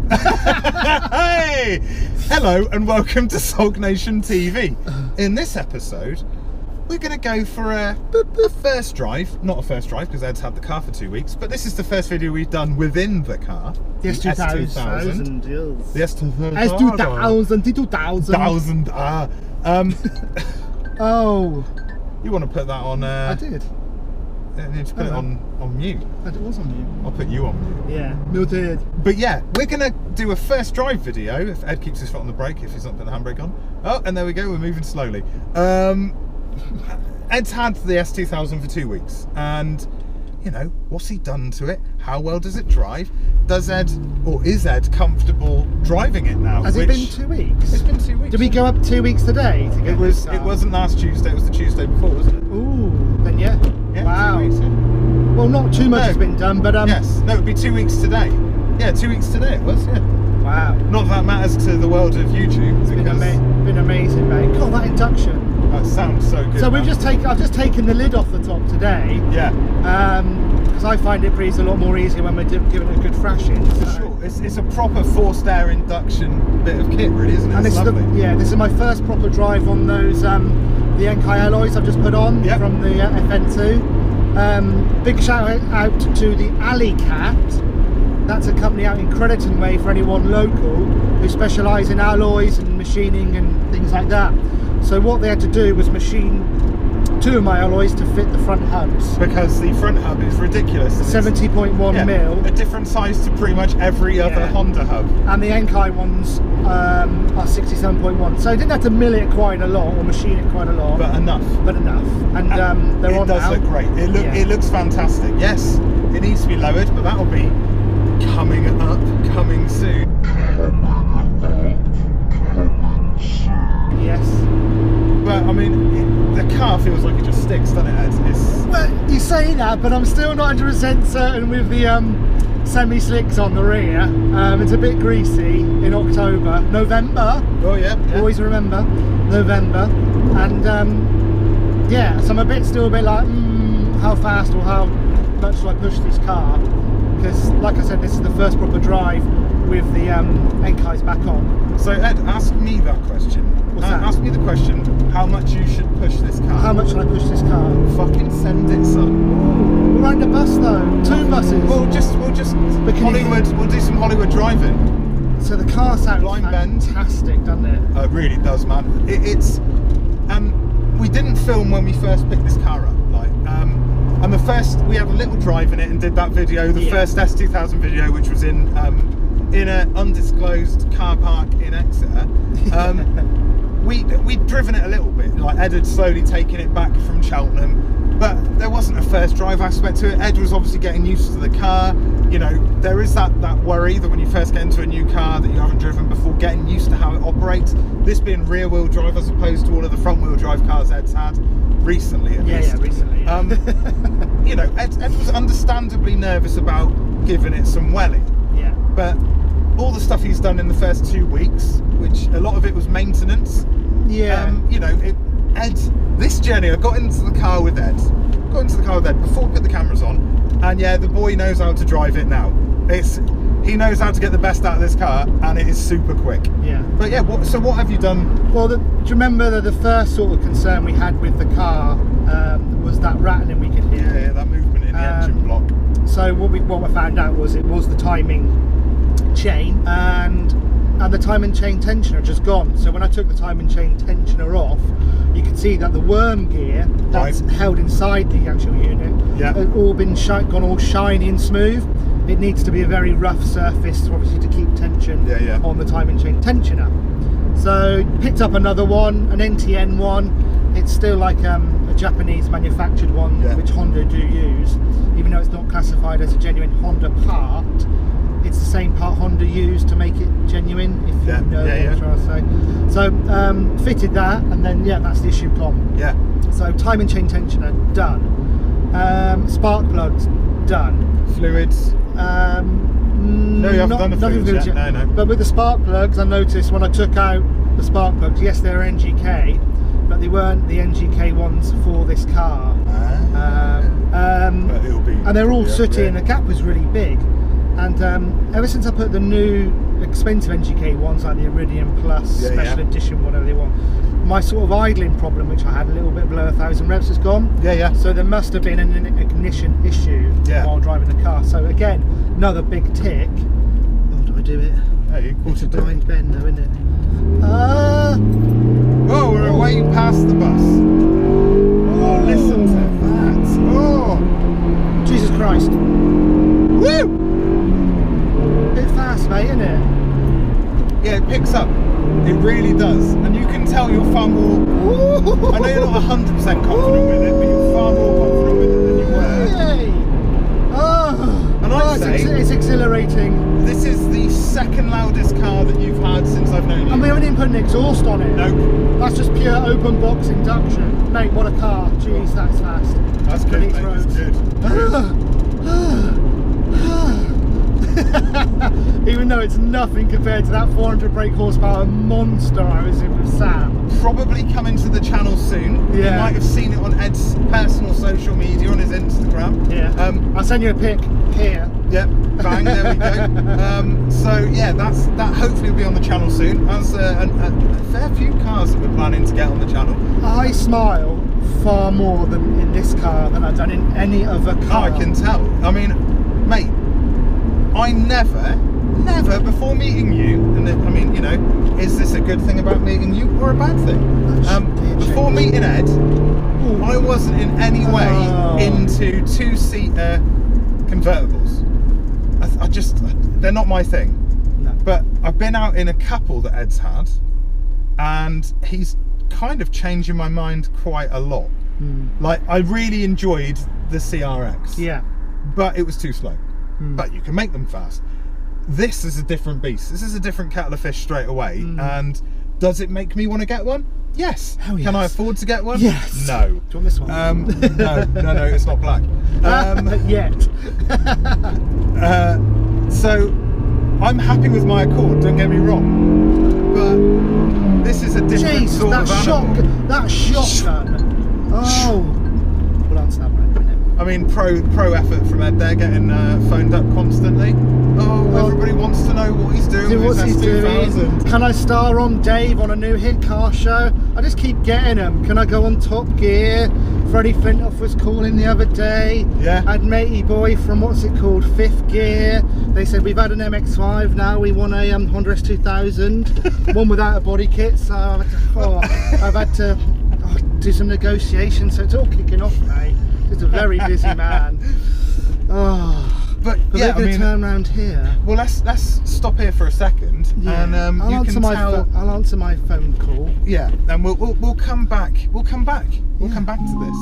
Hey! Hello and welcome to SULKNATIONtv. In this episode, we're going to go for a first drive. Not a first drive because Ed's had the car for 2 weeks, but this is the first video we've done within the car. The S2000. S2000. The S2000. Oh. You want to put that on... I did. You need to put it on mute. It was on mute. I'll put you on mute. Yeah, muted. But yeah, we're going to do a first drive video, if Ed keeps his foot on the brake, if he's not putting the handbrake on. Oh, and there we go, we're moving slowly. Ed's had the S2000 for 2 weeks, and, you know, what's he done to it? How well does it drive? Does Ed, or is Ed, comfortable driving it now? Has it been 2 weeks? It's been 2 weeks. Did we go up 2 weeks today to get this car? It wasn't last Tuesday, it was the Tuesday before, wasn't it? Ooh, then yeah. Wow. 2 weeks, yeah. Well, not too much has been done, but yes, no, it'd be 2 weeks today. Yeah, 2 weeks today it was, yeah. Wow. Not that matters to the world of YouTube. It's been amazing, mate. God, that induction. That sounds so good. So I've just taken the lid off the top today. Yeah. Because I find it breathes a lot more easier when we're giving it a good thrashing. For sure. It's a proper forced air induction bit of kit, really, isn't it? And this is my first proper drive on those the Enkei alloys I've just put on from the FN2. Big shout out to the Alley Cat. That's a company out in Crediton Way for anyone local who specialise in alloys and machining and things like that. So what they had to do was machine 2 of my alloys to fit the front hubs. Because the front hub is ridiculous. 70.1 mil. A different size to pretty much every other Honda hub. And the Enkei ones are 67.1. So I didn't have to mill it quite a lot or machine it quite a lot. But enough. And they're on now. It does look great. It looks fantastic. Yes, it needs to be lowered, but that'll be coming soon. Yes. But I mean, the car feels like it just sticks, doesn't it, Ed? Well, you say that, but I'm still not 100% certain with the semi-slicks on the rear. It's a bit greasy in November. Oh yeah. Always remember, November. And yeah, so I'm still a bit like, how fast or how much do I push this car? Because, like I said, this is the first proper drive with the Enkei's back on. So Ed, ask me that question. Ask me the question, how much you should push this car. How much should I push this car? Fucking send it, son. We're riding a bus though, 2 buses. We'll just Hollywood, we'll do some Hollywood driving. So the car sounds fantastic, doesn't it? It really does, man. It's we didn't film when we first picked this car up, and we had a little drive in it and did that video, the first S2000 video, which was in an undisclosed car park in Exeter. We'd driven it a little bit, like Ed had slowly taken it back from Cheltenham, but there wasn't a first drive aspect to it. Ed was obviously getting used to the car. You know, there is that worry that when you first get into a new car that you haven't driven before, getting used to how it operates. This being rear wheel drive as opposed to all of the front wheel drive cars Ed's had recently at least. Yeah, recently. You know, Ed was understandably nervous about giving it some welly. Yeah. But all the stuff he's done in the first 2 weeks, which a lot of it was maintenance. Yeah. You know, this journey, I got into the car with Ed before we put the cameras on, and yeah, the boy knows how to drive it now. He knows how to get the best out of this car, and it is super quick. Yeah. But yeah, so what have you done? Well, do you remember the first sort of concern we had with the car was that rattling we could hear? Yeah, that movement in the engine block. So what we found out was it was the timing chain, and the timing chain tensioner just gone. So when I took the timing chain tensioner off, you can see that the worm gear that's held inside the actual unit has all gone all shiny and smooth. It needs to be a very rough surface, obviously, to keep tension on the timing chain tensioner. So picked up another one, an NTN one. It's still like a Japanese manufactured one, which Honda do use, even though it's not classified as a genuine Honda part. It's the same part Honda used to make it genuine, if you know what I'm trying to say. So fitted that, and then that's the issue gone. Yeah. So timing chain tensioner done. Spark plugs done. Fluids. No, you haven't done the fluids yet. No. But with the spark plugs, I noticed when I took out the spark plugs, yes, they're NGK, but they weren't the NGK ones for this car. But it'll be, and they're all sooty, and the gap was really big. And ever since I put the new expensive NGK ones like the Iridium Plus Special Edition, whatever they want, my sort of idling problem, which I had a little bit below 1,000 revs, is gone. So there must have been an ignition issue while driving the car. So again, another big tick. Oh, do I do it? Hey, of course it's a blind bend though, isn't it? Oh, we're way past the bus. Oh, listen to that. Oh, Jesus Christ. Woo! Bit fast, mate, isn't it? Yeah, it picks up. It really does. And you can tell you're far more... I know you're not 100% confident with it, but you're far more confident with it than you were. Yay! And I'd say... It's exhilarating. This is the second loudest car that you've had since I've known you. And we haven't even put an exhaust on it. Nope. That's just pure open box induction. Mate, what a car. Jeez, that's fast. That's good, mate. That's good. Even though it's nothing compared to that 400 brake horsepower monster I was in with Sam. Probably coming to the channel soon. You might have seen it on Ed's personal social media, on his Instagram. I'll send you a pic here. Yep, bang, there we go. So yeah, that hopefully will be on the channel soon. There's a fair few cars that we're planning to get on the channel. I smile far more than in this car than I've done in any other car. Oh, I can tell. I mean, mate, I never before meeting you, and I mean, you know, is this a good thing about meeting you or a bad thing? Before meeting Ed, I wasn't in any way into two-seater convertibles. I just, they're not my thing. No. But I've been out in a couple that Ed's had, and he's kind of changing my mind quite a lot. Like, I really enjoyed the CRX. Yeah. But it was too slow. But you can make them fast. This is a different beast. This is a different kettle of fish straight away. And does it make me want to get one? Yes. Oh, yes. Can I afford to get one? Yes. No. Do you want this one? No, it's not black. Yet. So I'm happy with my Accord, don't get me wrong. But this is a different sort of animal. That shotgun. Oh. We'll answer that one in a minute. I mean, pro effort from Ed there, getting phoned up constantly. Everybody wants to know what he's doing with his S2000. Can I star on Dave on a new hit car show? I just keep getting them. Can I go on Top Gear? Freddie Flintoff was calling the other day. Yeah. I had matey boy from, what's it called, Fifth Gear. They said, we've had an MX-5 now, we want a Honda S2000. One without a body kit, so I've had to do some negotiations, so it's all kicking off, mate. It's a very busy man. But yeah, I mean, turn around here. Well, let's stop here for a second, and I'll answer my phone call. Yeah, and we'll come back. We'll come back to this.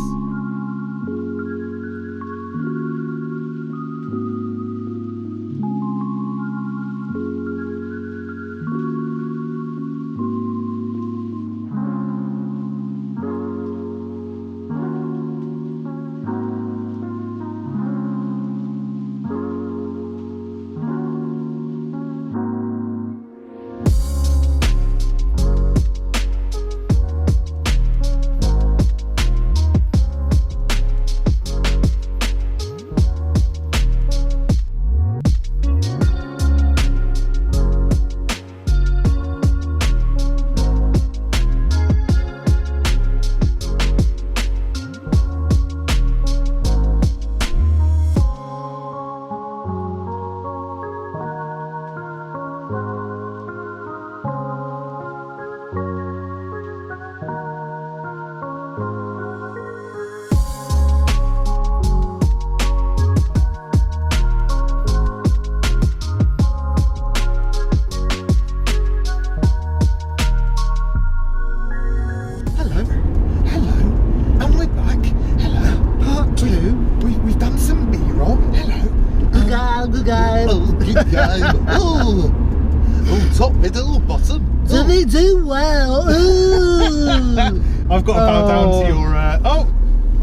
Top, middle, bottom. Do they do well? I've got to bow down to your.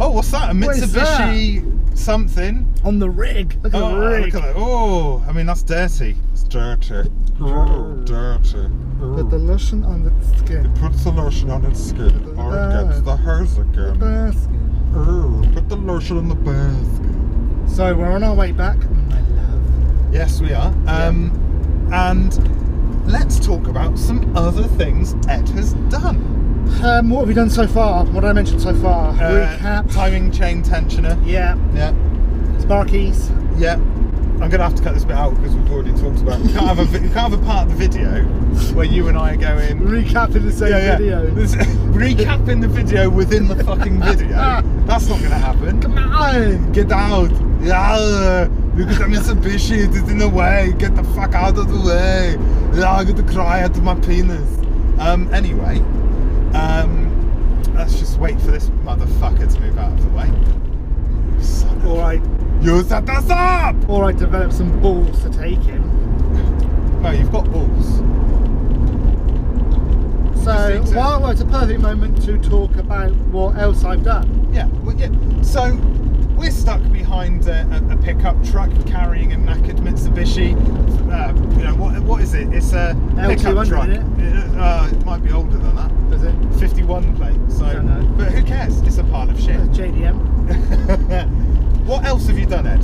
Oh, what's that? A Mitsubishi something on the rig. Look at the rig. Look at it. Oh, I mean that's dirty. It's dirty. Dirty. Put the lotion on the skin. It puts the lotion on its skin, or it gets the hairs again. Put the lotion on the basket. So we're on our way back, my love. Yes, we are. And let's talk about some other things Ed has done. What have we done so far? What did I mention so far? Recap. Timing chain tensioner. Yeah. Yeah. Sparkies. Yeah. I'm going to have to cut this bit out because we've already talked about it. You can't have a part of the video where you and I are going... Recapping the same video. Recapping the video within the fucking video. That's not going to happen. Come on! Get out! Yeah! Look at the Mitsubishi, it is in the way. Get the fuck out of the way. Yeah, I got to cry out of my penis. Anyway, let's just wait for this motherfucker to move out of the way. Son of... Alright. You set us up! Or I developed some balls to take him. No, you've got balls. So, well, it's a perfect moment to talk about what else I've done. Yeah, well, yeah. So, we're stuck behind a pickup truck carrying a knackered Mitsubishi. You know, what is it? It's a pickup truck. Isn't it? It might be older than that. Is it? 51 plate. So, I don't know. but who cares? It's a pile of shit. JDM. What else have you done, Ed?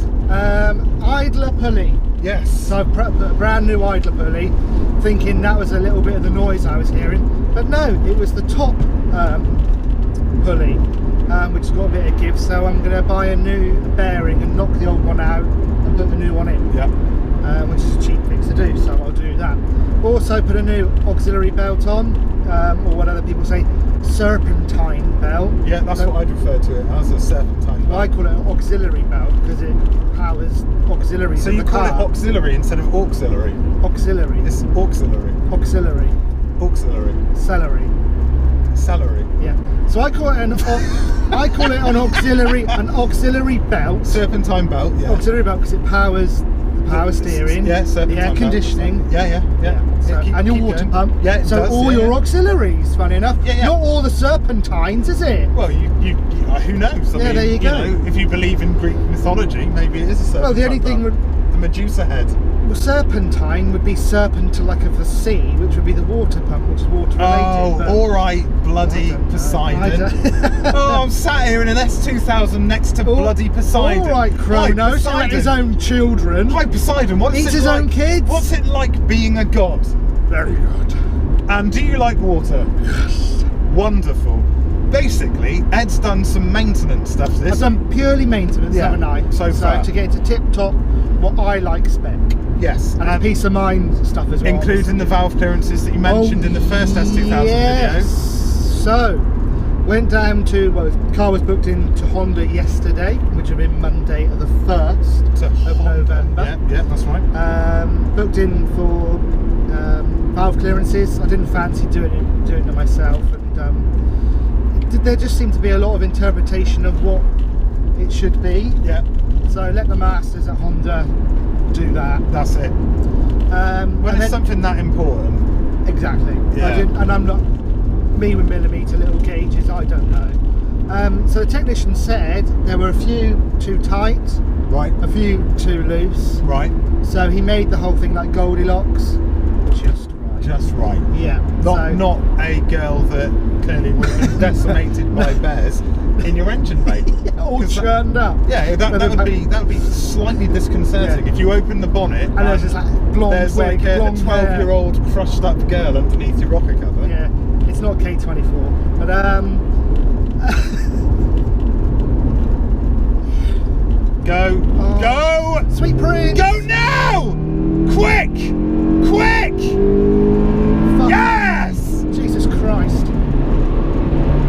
Idler pulley. Yes. So I've put a brand new idler pulley, thinking that was a little bit of the noise I was hearing. But no, it was the top pulley, which has got a bit of give. So I'm going to buy a new bearing and knock the old one out and put the new one in. Yeah. Which is a cheap thing to do, so I'll do that. Also put a new auxiliary belt on, or what other people say, serpentine belt. Yeah, that's what I'd refer to it as, a serpentine belt. I call it an auxiliary belt because it powers auxiliaries. So in you the call car. it auxiliary instead of auxiliary? Auxiliary. It's auxiliary. Auxiliary. Auxiliary. Celery. Celery. Yeah. So I call it an an auxiliary belt. Serpentine belt. Yeah. Auxiliary belt because it powers the power steering. Yeah. Serpentine the air belt. conditioning. Yeah. So, and your keep water going. pump. Yeah. It so does, all your auxiliaries. Funny enough. Yeah. Not all the serpentines, is it? Well, you who knows? I mean, there you go. know, if you believe in Greek mythology, maybe it is a serpentine. Well, the only thing belt. The Medusa head. Well, serpentine would be serpent like of the sea, which would be the water pump, which is water related. Oh, all right, bloody Poseidon. Oh, I'm sat here in an S2000 next to bloody Poseidon. All right, Kronos, Hi, his own children. Hi, Poseidon. What's Eats it his like, own kids. What's it like being a god? Very good. And do you like water? Yes. Wonderful. Basically, Ed's done some maintenance stuff. I've done purely maintenance, haven't I? So far. To get it to tip top, what I like spec. Yes. And peace of mind stuff as well. Including the valve clearances that you mentioned in the first S2000 video. So, went down to, well, the car was booked in to Honda yesterday, which would have been Monday the 1st of November. Yeah, that's right. Booked in for valve clearances. I didn't fancy doing it myself, and there just seemed to be a lot of interpretation of what it should be. Yeah. So let the masters at Honda do that. That's it. When it's something that important. Exactly. Yeah. And I'm not me with millimetre little gauges. I don't know. So the technician said there were a few too tight. Right. A few too loose. Right. So he made the whole thing like Goldilocks. Just right. Yeah. Not a girl that clearly would have been decimated by bears in your engine bay. All churned up. Yeah, that would be slightly disconcerting if you open the bonnet and there's just like blonde there's wig, like a blonde 12-year-old crushed up girl underneath your rocker cover. Yeah, it's not K24, but Go! Sweet Prince! Go now! Quick! Fuck. Yes! Jesus Christ.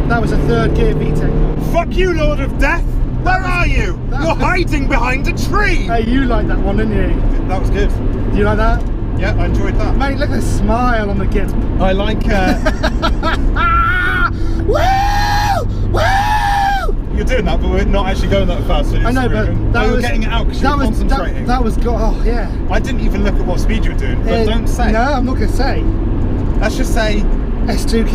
That was a third gear VTEC. Fuck you, Lord of Death! Where are you? You're hiding behind a tree! Hey, you like that one, didn't you? That was good. Do you like that? Yeah, I enjoyed that. Mate, look at the smile on the gimp. I like Woo! Woo! You're doing that, but we're not actually going that fast. So I know, but that was getting it out because you're concentrating. That was oh yeah. I didn't even look at what speed you were doing, but don't say. No, I'm not going to say. Let's just say S2K.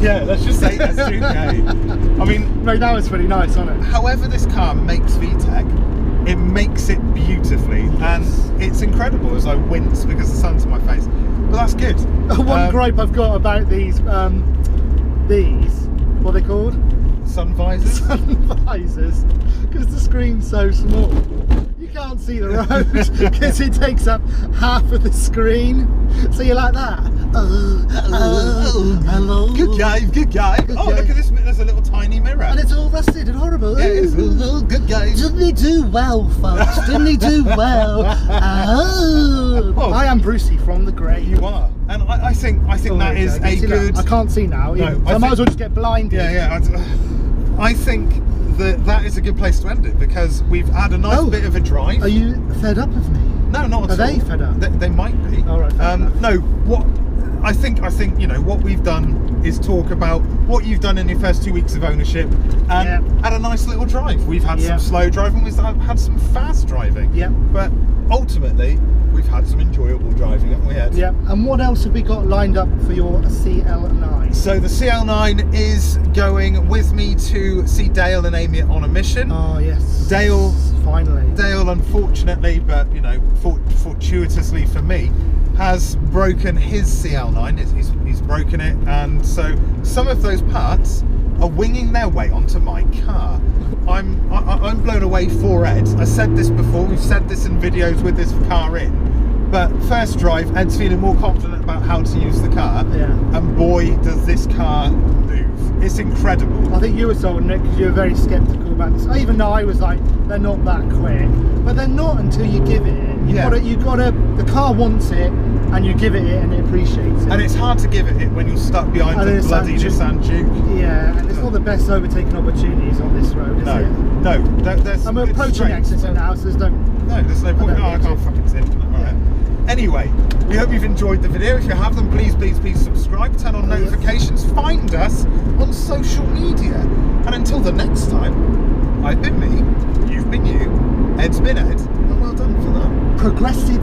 Yeah, let's just say S2K. I mean, mate, that was pretty nice, wasn't it? However this car makes VTEC, it makes it beautifully, and it's incredible as I wince because the sun's in my face. But that's good. One gripe I've got about these, what are they called? sun visors. Sun visors, because the screen's so small. You can't see the road because it takes up half of the screen. So you're like that. Hello. Good game, good game. Good Oh, game. look at this. There's a little tiny mirror. And it's all rusted and horrible. Yeah, it is. Good game. Didn't he do well, folks? Didn't he do well? Oh. Well, I am Brucey from the grave. You are, and I think that is Can you a see good. I can't see now. No, So I might as well just get blinded. Yeah. I think that is a good place to end it because we've had a nice bit of a drive. Are you fed up of me? No, not at all. Are they fed up? They might be. All right, fair enough. No, what I think you know what we've done is talk about what you've done in your first 2 weeks of ownership, and had a nice little drive. We've had some slow driving, we've had some fast driving. Yeah. But ultimately, we've had some enjoyable driving, haven't we, Ed? Yeah. And what else have we got lined up for your CL9? So the CL9 is going with me to see Dale and Amy on a mission. Oh yes. Dale, finally. Dale, unfortunately, but you know, fortuitously for me, has broken his CL9. He's broken it, and so some of those parts are winging their way onto my car. I'm blown away for Ed. I said this before. We've said this in videos with this car in. But first drive, Ed's feeling more confident about how to use the car. Yeah. And boy, does this car move. It's incredible. I think you were sold, Nick, because you were very sceptical about this. Even though I was like, they're not that quick. But they're not until you give it. You've got to, the car wants it, and you give it and it appreciates it. And it's hard to give it when you're stuck behind the bloody Nissan Juke. Yeah, and it's not the best overtaking opportunities on this road, is it? No. There's I'm approaching accident now, so there's no point. I can't fucking see it. Right. Anyway, we hope you've enjoyed the video. If you have, then please subscribe, turn on notifications, find us on social media. And until the next time, I've been me, you've been you, Ed's been Ed, and well done for that. Progressive